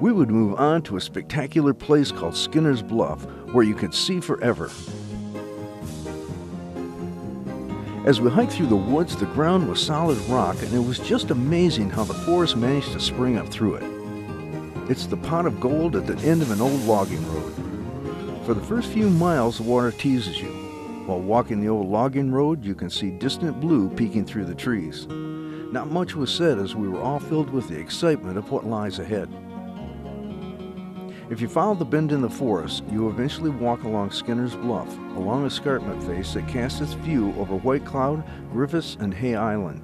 we would move on to a spectacular place called Skinner's Bluff, where you could see forever. As we hiked through the woods, the ground was solid rock, and it was just amazing how the forest managed to spring up through it. It's the pot of gold at the end of an old logging road. For the first few miles, the water teases you. While walking the old logging road, you can see distant blue peeking through the trees. Not much was said as we were all filled with the excitement of what lies ahead. If you follow the bend in the forest, you eventually walk along Skinner's Bluff, along a escarpment face that casts its view over White Cloud, Griffiths, and Hay Island.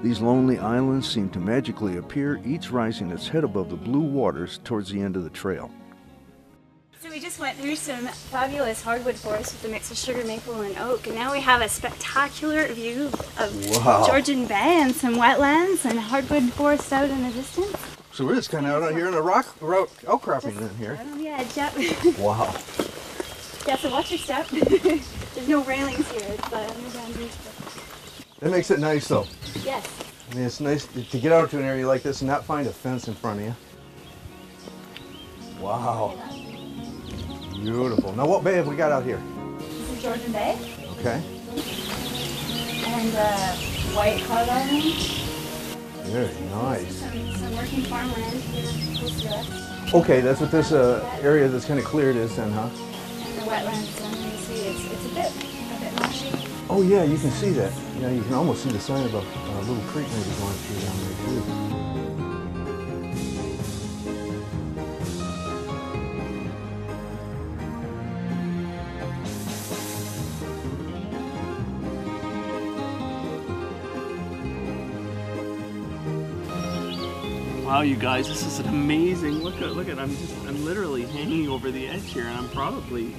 These lonely islands seem to magically appear, each rising its head above the blue waters towards the end of the trail. So we just went through some fabulous hardwood forest with a mix of sugar maple and oak, and now we have a spectacular view of Georgian Bay and some wetlands and hardwood forest out in the distance. So we're just kind of out here in a rock outcropping in here. Right on the edge, yep. Wow. Yeah, so watch your step. There's no railings here, it's underground beach. That makes it nice though. Yes. I mean, it's nice to get out to an area like this and not find a fence in front of you. Wow. Beautiful. Now what bay have we got out here? This is Georgian Bay. Okay. And White Cloud Island. Very nice. Some working farmland here close to us. Okay, that's what this area that's kind of cleared is then, huh? And the wetlands, and you see it's a bit marshy. Oh yeah, you can see that. Yeah, you can almost see the sign of a little creek maybe going through down there too. Wow, you guys, this is an amazing. Look at I'm literally hanging over the edge here, and I'm probably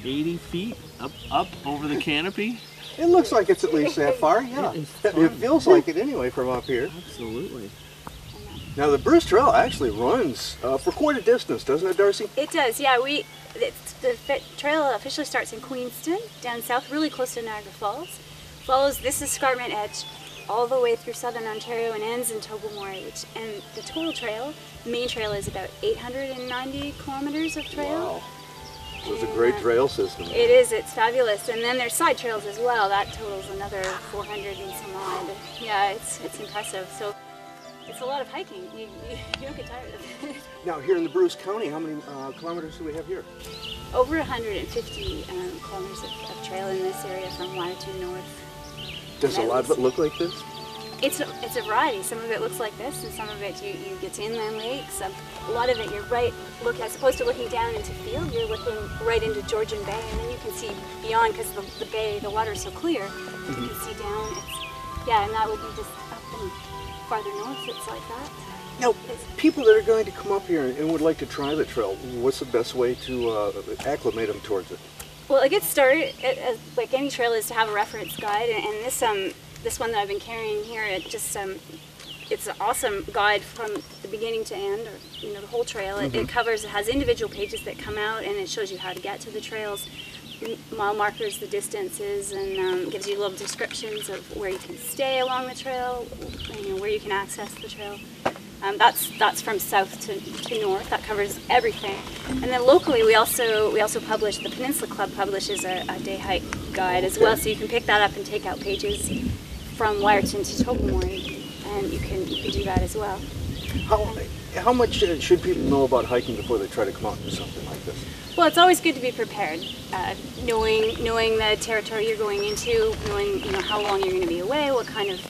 80 feet up over the canopy. It looks like it's at least that far, yeah. It feels like it anyway from up here. Absolutely. Now the Bruce Trail actually runs for quite a distance, doesn't it, Darcy? It does, yeah. The trail officially starts in Queenston, down south, really close to Niagara Falls. Follows this escarpment edge all the way through southern Ontario and ends in Tobermory. And the total trail, the main trail, is about 890 kilometers of trail. Wow. So it's a great trail system. It is, it's fabulous. And then there's side trails as well. That totals another 400 and some odd. Yeah, it's impressive. So it's a lot of hiking. You don't get tired of it. Now here in the Bruce County, how many kilometers do we have here? Over 150 kilometers of trail in this area from Wiarton north. Does a lot of it look like this? It's a variety. Some of it looks like this, and some of it you get to inland lakes. A lot of it you're as opposed to looking down into field, you're looking right into Georgian Bay, and then you can see beyond because the bay, the water is so clear. You can see down. And that would be just up and farther north. It's like that. Now, people that are going to come up here and would like to try the trail, what's the best way to acclimate them towards it? Well, a good start, like any trail, is to have a reference guide, and this one that I've been carrying here, it's an awesome guide from the beginning to end, or the whole trail. It has individual pages that come out, and it shows you how to get to the trails, mile markers, the distances, and gives you little descriptions of where you can stay along the trail, where you can access the trail. That's from south to north. That covers everything. And then locally, we also publish, the Peninsula Club publishes a day hike guide as well. So you can pick that up and take out pages from Wiarton to Tobermory, and you can do that as well. How much should people know about hiking before they try to come out and do something like this? Well, it's always good to be prepared. Knowing the territory you're going into, knowing how long you're going to be away, what kind of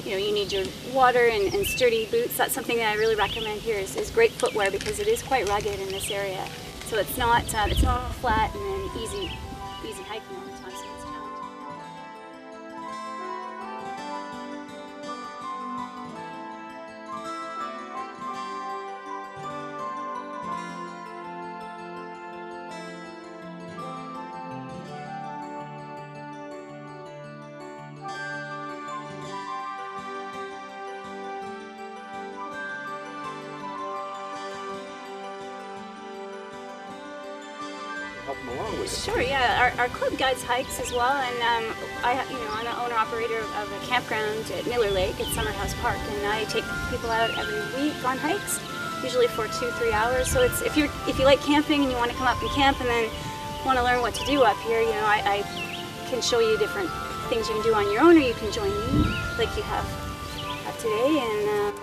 you need your water and sturdy boots. That's something that I really recommend here is great footwear, because it is quite rugged in this area. So it's not flat and then easy hiking all the time. So it's challenging. Help them along with it. Sure, yeah. Our club guides hikes as well, and I'm an owner-operator of a campground at Miller Lake at Summerhouse Park, and I take people out every week on hikes. usually for 2-3 hours. So it's if you like camping and you want to come up and camp and then want to learn what to do up here, you know, I can show you different things you can do on your own, or you can join me like you have today, and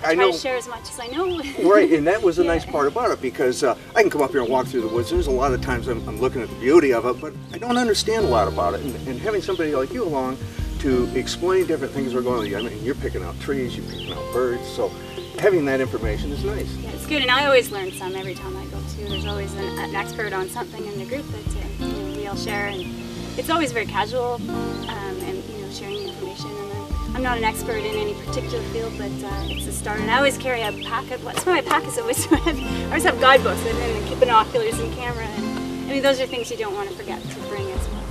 I know, try to share as much as I know. right, and that was a Yeah. nice part about it, because I can come up here and walk through the woods. There's a lot of times I'm looking at the beauty of it, but I don't understand a lot about it. And having somebody like you along to explain different things that are going on. I mean, you're picking out trees, you're picking out birds, so having that information is nice. Yeah, it's good, and I always learn some every time I go too. There's always an expert on something in the group that you know, we all share, and it's always very casual, and you know, sharing information. And then I'm not an expert in any particular field, but it's a start. And I always carry a pack of, that's why my pack is always so heavy. I always have guidebooks and then binoculars and camera, and I mean, those are things you don't want to forget to bring as well.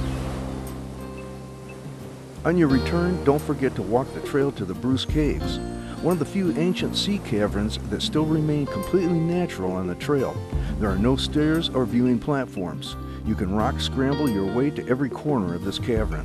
On your return, don't forget to walk the trail to the Bruce Caves, one of the few ancient sea caverns that still remain completely natural on the trail. There are no stairs or viewing platforms. You can rock scramble your way to every corner of this cavern.